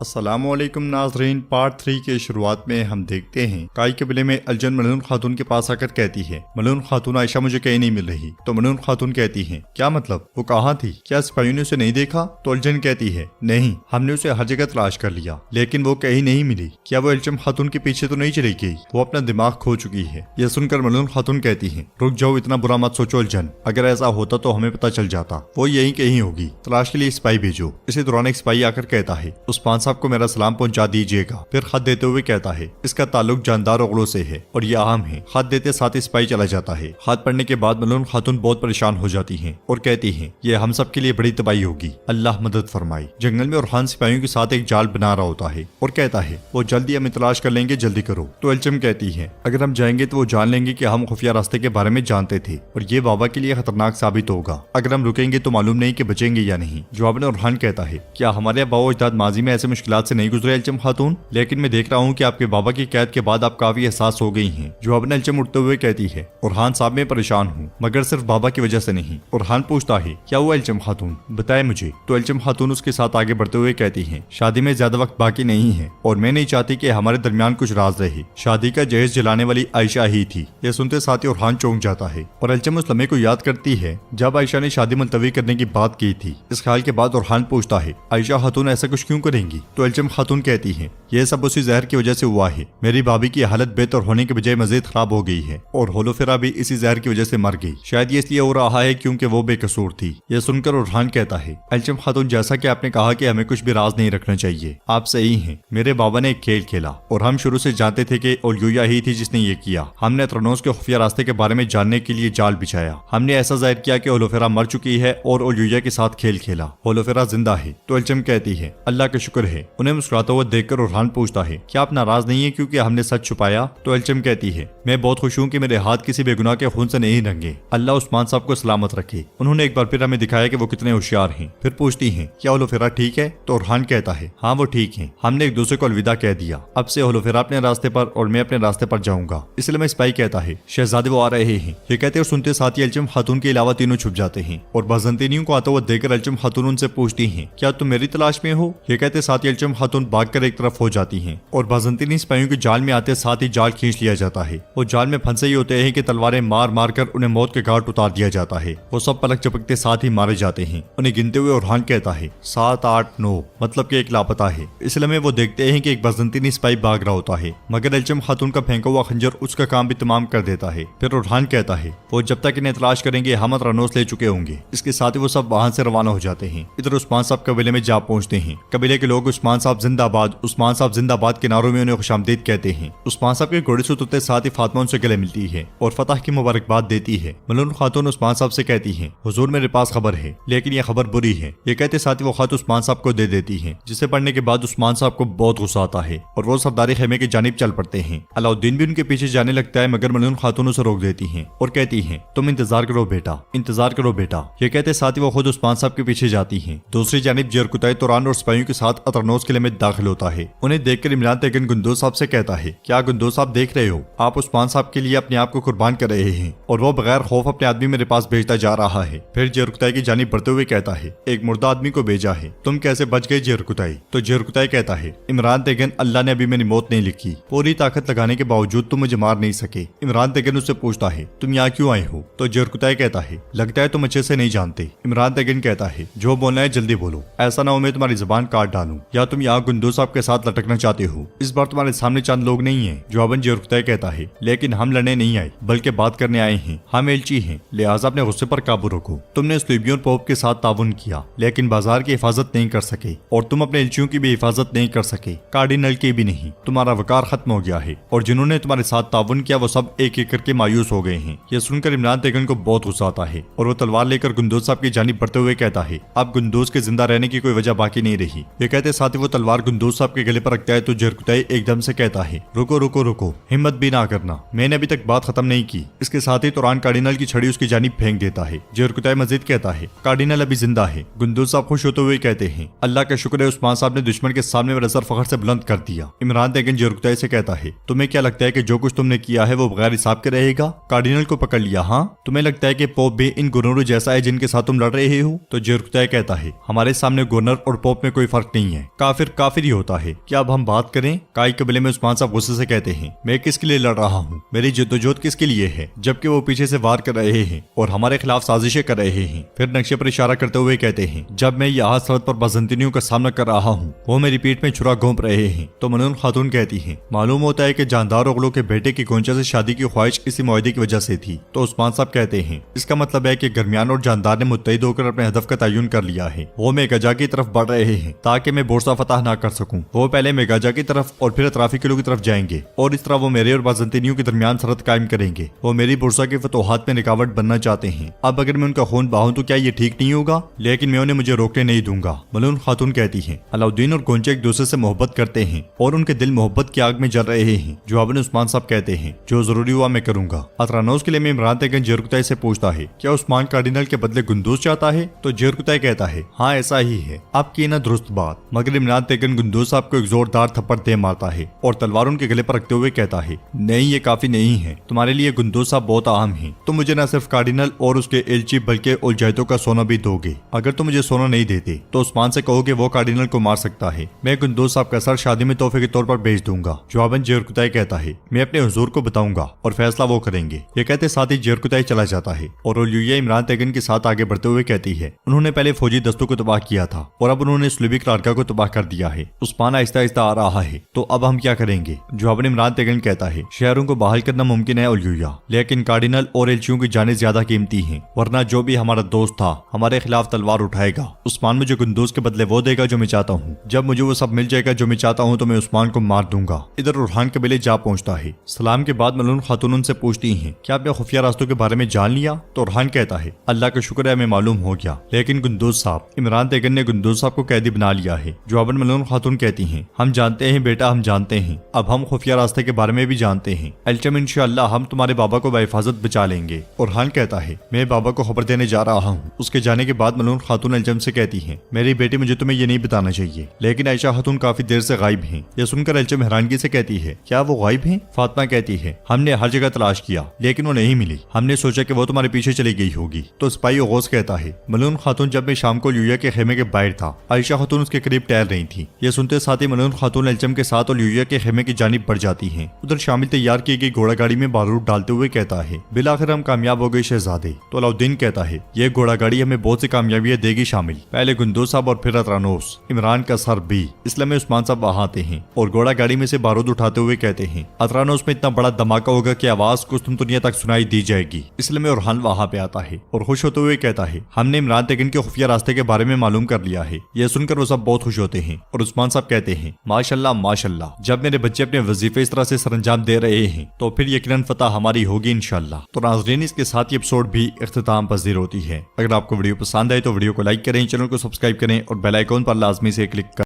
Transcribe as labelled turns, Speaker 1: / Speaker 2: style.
Speaker 1: अस्सलामुअलैकुम नाज़रीन। पार्ट 3 के शुरुआत में हम देखते हैं काई कबीले में अलजन मलून खातून के पास आकर कहती है, मलून खातून आयशा मुझे कहीं नहीं मिल रही। तो मलून खातून कहती है, क्या मतलब, वो कहाँ थी, क्या सिपाहियों ने उसे नहीं देखा? तो अलजन कहती है, नहीं, हमने उसे हर जगह तलाश कर लिया लेकिन वो कहीं नहीं मिली। क्या वो अलजम खातून के पीछे तो नहीं चली गई? वो अपना दिमाग खो चुकी है। यह सुनकर मलून खातून कहती है, रुक जाओ, इतना बुरा मत सोचो अलजन, अगर ऐसा होता तो हमें पता चल जाता, वो यहीं कहीं होगी, तलाश के लिए सिपाही भेजो। इसी दौरान एक सिपाही आकर कहता है, उस्मान साहब को मेरा सलाम पहुंचा दीजिएगा। फिर खत देते हुए कहता है, इसका ताल्लुक जानदार ओगलों से है और ये अहम है। खत देते साथ ही सिपाही चला जाता है। खत पढ़ने के बाद मलून खातून बहुत परेशान हो जाती हैं और कहती हैं, ये हम सब के लिए बड़ी तबाही होगी, अल्लाह मदद फरमाए। जंगल में ओरहान सिपाहियों के साथ एक जाल बना रहा होता है और कहता है, वो जल्दी हमें तलाश कर लेंगे, जल्दी करो। तो अलचम कहती है, अगर हम जाएंगे तो वो जान लेंगे कि हम खुफिया रास्ते के बारे में जानते थे और ये बाबा के लिए खतरनाक साबित होगा। अगर हम रुकेंगे तो मालूम नहीं कि बचेंगे या नहीं। जवाब में ओरहान कहता है, क्या हमारे अब्बा अजदाद माजी में ऐसे मुश्किलात से नहीं गुजरे अलचम खातून, लेकिन मैं देख रहा हूँ कि आपके बाबा की कैद के बाद आप काफी एहसास हो गई हैं। जवाब में अलचम उठते हुए कहती है, ओरहान साहब मैं परेशान हूँ मगर सिर्फ बाबा की वजह से नहीं। ओरहान पूछता है, क्या हुआ अलचम खातून, बताए मुझे। तो अलचम खातून उसके साथ आगे बढ़ते हुए कहती है, शादी में ज्यादा वक्त बाकी नहीं है और मैं नहीं चाहती कि हमारे दरमियान कुछ राज रहे। शादी का जहेज जलाने वाली आयशा ही थी। यह सुनते साथ ही ओरहान चौंक जाता है और अलचम उस लम्हे को याद करती है जब आयशा ने शादी मुलतवी करने की बात की थी। इस ख्याल के बाद ओरहान पूछता है, आयशा खातून ऐसा कुछ क्यों करेंगी? तो अलचम खातून कहती है, यह सब उसी जहर की वजह से हुआ है। मेरी भाभी की हालत बेहतर होने के बजाय मजीद खराब हो गई है और होलोफेरा भी इसी जहर की वजह से मर गई। शायद ये इसलिए हो रहा है क्योंकि वो बेकसूर थी। यह सुनकर ओरहान कहता है, अलचम खातून जैसा कि आपने कहा कि हमें कुछ भी राज नहीं रखना चाहिए, आप सही हैं। मेरे बाबा ने एक खेल खेला और हम शुरू से जानते थे कि ओलिया ही थी जिसने ये किया। हमने त्रनोस के खुफिया रास्ते के बारे में जानने के लिए जाल बिछाया। हमने ऐसा जाहिर किया कि होलोफेरा मर चुकी है और ओलिया के साथ खेल खेला। होलोफेरा जिंदा है। तो अलचम कहती है, अल्लाह का शुक्र है। उन्हें मुस्कुराता हुआ देखकर ओरहान पूछता है, क्या आप नाराज नहीं है क्योंकि हमने सच छुपाया? तो अलचम कहती है, मैं बहुत खुश हूँ कि मेरे हाथ किसी बेगुनाह के खून से नहीं रंगे। अल्लाह उस्मान साहब को सलामत रखे। उन्होंने एक बार फिर हमें दिखाया कि वो कितने होशियार हैं। फिर पूछती हैं, क्या होलोफेरा ठीक है? तो ओरहान कहता है, हाँ वो ठीक है। हमने एक दूसरे को अलविदा कह दिया। अब से होलोफेरा अपने रास्ते पर और मैं अपने रास्ते पर जाऊंगा। इसलिए मैं सिपाही कहता है, शहजादे वो आ रहे हैं। ये कहते और सुनते साथ ही अलचम खातून के अलावा तीनों छुप जाते हैं और बाज़ंतीनियों को आता हुआ देखकर अलचम खातून उनसे पूछती हैं, क्या तुम मेरी तलाश में हो? ये कहते साथ ही अलचम खातून भागकर एक तरफ हो जाती हैं और बाज़ंतीनी सिपाहियों के जाल में आते साथ ही जाल खींच लिया जाता है। वो जाल में फंसे ही होते हैं कि तलवारें मार मार कर उन्हें मौत के घाट उतार दिया जाता है। वो सब पलक झपकते साथ ही मारे जाते हैं। उन्हें गिनते हुए ओरहान कहता है, 7, 8, 9, मतलब कि एक लापता है। इसलिए में वो देखते हैं कि एक बाज़ंतीनी सिपाही भाग रहा होता है मगर अलचम खातून का फेंका हुआ खंजर उसका काम भी तमाम कर देता है। फिर ओरहान कहता है, वो जब तक इन्हें तलाश करेंगे हम त्रनोस ले चुके होंगे। इसके साथ ही वो सब वहां से रवाना हो जाते हैं। इधर उस्मान साहब कबीले में जा पहुंचते हैं। कबीले के लोग उस्मान साहब जिंदाबाद, उस्मान साहब जिंदाबाद के नारों में उन्हें खुशामदीद कहते हैं। उस्मान साहब के घोड़े से उतरते साथ ही फातिमा उनसे गले मिलती है और फतह की मुबारकबाद देती है। मलून खातून उस्मान साहब से कहती है, हुजूर मेरे पास खबर है लेकिन यह खबर बुरी है। ये कहते साथ ही वो खत उस्मान साहब को दे देती है जिसे पढ़ने के बाद उस्मान साहब को बहुत गुस्सा आता है और वो सरदारी खेमे की जानिब चल पड़ते हैं। अलाउद्दीन भी उनके पीछे जाने लगता है मगर मलून खातून उसे रोक देती है और कहती है, तुम इंतजार करो बेटा, इंतजार करो बेटा। ये कहते साथ ही वो खुद उस्मान साहब के पीछे जाती है। दूसरी जानिब जरकुताई तुरान और सिपाहियों के साथ अतरनोस किले में दाखिल होता है। उन्हें देखकर इमरान तेगन गुंदोज साहब से कहता है, क्या गुंदोज साहब देख रहे हो, आप उस्मान साहब के लिए अपने आप को कुर्बान कर रहे हैं और वो बगैर खौफ अपने आदमी मेरे पास भेजता जा रहा है। फिर जरकुताई की जानिब बढ़ते हुए कहता है, एक मुर्दा आदमी को भेजा है, तुम कैसे बच गए जरकुताई? तो जरकुताई कहता है, इमरान तेगन अल्लाह ने अभी मेरी मौत नहीं लिखी, पूरी ताकत लगाने के बावजूद तुम मुझे मार नहीं सके। इमरान तेगन उससे पूछता है, तुम यहाँ क्यों आए हो? तो जरकुताई कहता है, लगता है तुम अच्छे से नहीं जानते। इमरान तेगन कहता है, जो बोलना है जल्दी बोलो, ऐसा ना हो मैं तुम्हारी जुबान काट डालूं, या तुम यहाँ गुंदोज साहब के साथ लटकना चाहते हो? इस बार तुम्हारे सामने चंद लोग नहीं है। जवाबन जरकुताई कहता है, लेकिन हम लड़ने नहीं आए बल्कि बात करने आए हैं। हम एलची हैं, लिहाजा अपने गुस्से पर काबू रखो। तुमने स्लीबियन पोप के साथ ताउन किया लेकिन बाजार की हिफाजत नहीं कर सके और तुम अपने एलचियों की भी हिफाजत नहीं कर सके, कार्डिनल की भी नहीं। तुम्हारा वकार खत्म हो गया है और जिन्होंने तुम्हारे साथ ताउन किया वो सब एक एक करके मायूस हो गए हैं। यह सुनकर इमरान तेगन को बहुत गुस्सा आता है और वो तलवार लेकर गुंदोज साहब की जानिब बढ़ते हुए कहता है, अब गुंदोज के जिंदा रहने की कोई वजह बाकी नहीं रही। ये कहते साथ ही वो तलवार गुंदोज साहब के गले पर रखता है तो जरकुताई एकदम से कहता है, रुको रुको रुको, हिम्मत भी ना करना, मैंने अभी तक बात खत्म नहीं की। इसके साथ ही तुरान कार्डिनल की छड़ी उसकी जानिब फेंक देता है। जरकुताई मजीद कहता है, कार्डिनल अभी जिंदा है। गुंदोज साहब खुश होते हुए कहते हैं, अल्लाह का शुक्र है उस्मान साहब ने दुश्मन के सामने मेरा सर फखर से बुलंद कर दिया। इमरान तेगन जरकुताई से कहता है, तुम्हें क्या लगता है कि जो कुछ तुमने किया है वो बगैर हिसाब के रहेगा? कार्डिनल को पकड़ लिया, हाँ? तुम्हें लगता है कि पोप भी इन गुरनरों जैसा है जिनके साथ तुम लड़ रहे हो? तो जरकुताई कहता है, हमारे सामने गवर्नर और पोप में कोई फर्क नहीं है। काफिर काफिर ही होता है। क्या अब हम बात करें? काई कबीले में उस्मान साहब गुस्से से कहते हैं, मैं किसके लिए लड़ रहा हूँ, मेरी जद्दोजहद किसके लिए है, जबकि वो पीछे से वार कर रहे हैं और हमारे खिलाफ साजिशें कर रहे हैं। फिर नक्शे पर इशारा करते हुए कहते हैं, जब मैं यहाँ सरहद पर बाज़ंतीनियों का सामना कर रहा हूँ, वो मेरी पीठ में छुरा घोंप रहे हैं। तो मनून खातून कहती है, मालूम होता है कि जानदार ओगलों के बेटे की गोंचा से शादी की ख्वाहिश इसी मुआहदे की वजह से थी। तो उस्मान साहब कहते हैं, इसका मतलब है कि गरमियान और जानदार ने मुत्तहिद होकर अपने हदफ का तयन कर लिया है। वो मेगाजा की तरफ बढ़ रहे हैं ताकि मैं बोरसा फतह ना कर सकूं। वो पहले मेगाजा की तरफ और फिर अतराफी किलो की तरफ जाएंगे और इस तरह वो मेरे और बाज़ंतीनियों के दरमियान सरहद कायम करेंगे। वो मेरी बोरसा के फतोहात में रुकावट बनना चाहते हैं। अब अगर मैं उनका खून बहाऊं तो क्या ये ठीक नहीं होगा? लेकिन मैं उन्हें मुझे रोकने नहीं दूंगा। मलून खातून कहती है, अलाउद्दीन और गोंचा एक दूसरे से मोहब्बत करते हैं और उनके दिल मोहब्बत की आग में जल रहे हैं। जवाबन उस्मान साहब कहते हैं, जो जरूरी हुआ मैं करूंगा। अतरानोस के लिए मैं इमरान तैगन जेरकुताई से पूछता है, क्या उस्मान कार्डिनल के बदले गुंदूज चाहता है? तो जेरकुताई कहता है, हाँ ऐसा ही है, आपकी ना दुरुस्त बात। मगर इमरान तैगन गुंदूज साहब को एक जोरदार थप्पड़ दे मारता है और तलवार उनके गले पर रखते हुए कहता है, नहीं ये काफी नहीं है, तुम्हारे लिए गुंदूज साहब बहुत अहम है। तुम मुझे न सिर्फ कार्डिनल और उसके एलची बल्कि उलजायतों का सोना भी दोगे। अगर तुम मुझे सोना नहीं देते तो उस्मान से कहोगे वो कार्डिनल को मार सकता है। मैं गुंदूज साहब का सर शादी में तोहफे के तौर पर भेज दूंगा। जवाबन जेरकुताई कहता है, मैं अपने हुजूर को बताऊंगा और फैसला वो करेंगे। ये कहते साथ ही जेरकुताई चला जाता है और उलयुया इमरान तैगन के साथ आगे बढ़ते हुए कहती है, उन्होंने पहले फौजी दस्तों को तबाह किया था और अब उन्होंने सुलभी कारगा को तबाह कर दिया है। उस्मान आहिस्ता आहिस्ता आ रहा है, तो अब हम क्या करेंगे? जवाबन इमरान तैगन कहता है, शहरों को बहाल करना मुमकिन है उलयुया, लेकिन कार्डिनल और एलचियों की जानें ज्यादा कीमती हैं, वरना जो भी हमारा दोस्त था हमारे खिलाफ तलवार उठाएगा। उस्मान मुझे गुंदूज के बदले वो देगा जो मैं चाहता हूँ। जब मुझे वो सब मिल जाएगा जो मैं चाहता हूँ तो मैं उस्मान को मार दूंगा। इधर रुहान कबीले जा पहुंचता है। सलाम के बाद मलून खातून उनसे पूछती हैं, क्या आपने खुफिया रास्तों के बारे में जान लिया? तो रुहान कहता है, अल्लाह का शुक्र है हमें मालूम हो गया, लेकिन गुंदूज साहब, इमरान तैगन ने गुंदूज साहब को कैदी बना लिया है। जवाबन मलून खातून कहती हैं, हम जानते हैं बेटा, हम जानते हैं। अब हम खुफिया रास्ते के बारे में भी जानते हैं। अल्चम इंशाअल्लाह हम तुम्हारे बाबा को बाहिफाजत बचा लेंगे। और रुहान कहता है, मैं बाबा को खबर देने जा रहा हूँ। उसके जाने के बाद मलून खातून अल्चम से कहती है, मेरी बेटी मुझे तुम्हें ये नहीं बताना चाहिए, लेकिन आयशा खातून काफी देर से गायब हैं। यह सुनकर अल्चम हैरानगी से कहती है, क्या वो गायब हैं? फातिमा कहती है, हमने हर जगह तलाश किया लेकिन वो नहीं मिली। हमने सोचा कि वो तुम्हारे पीछे चली गई होगी। तो सिपाही गौस कहता है, मलून खातून जब मैं शाम को ल्यूया के खेमे के बाहर था, आयशा खातून उसके करीब टहल रही थी। यह सुनते साथ ही मलून खातून अल्चम के साथ और ल्यूया के खेमे की जानिब बढ़ जाती है। उधर शामिल तैयार की गई घोड़ा गाड़ी में बारूद डालते हुए कहता है, बिलाखिर हम कामयाब हो गए शहजादे। तो अलाउद्दीन कहता है, ये घोड़ा गाड़ी हमें बहुत सी कामयाबियां देगी शामिल, पहले गुंदूज साहब और फिर अतरानोस, इमरान का सर भी। इसलिए में उस्मान साहब वहां आते हैं और घोड़ा गाड़ी में से बारूद उठाते हुए कहते हैं, अतरानोस में इतना बड़ा धमाका होगा कि आवाज कुस्तुनतुनिया तक सुनाई दी जाएगी। इसलिए में रुहान वहां पे आता है और खुश होते हुए कहता है, हमने इमरान तैगन के खुफिया रास्ते के बारे में मालूम कर लिया है। यह सुनकर वो सब बहुत खुश होते हैं और उस्मान साहब कहते हैं, माशाल्लाह माशाल्लाह, जब मेरे बच्चे अपने वजीफे इस तरह से सरंजाम दे रहे हैं तो फिर यकीनन फतह हमारी होगी इंशाल्लाह। तो नाज़रीन, इसके साथ ये एपिसोड भी इख्तिताम पजीर होती है। अगर आपको वीडियो पसंद आए तो वीडियो को लाइक करें, चैनल को सब्सक्राइब करें और बेल आइकॉन पर लाजमी से क्लिक करें।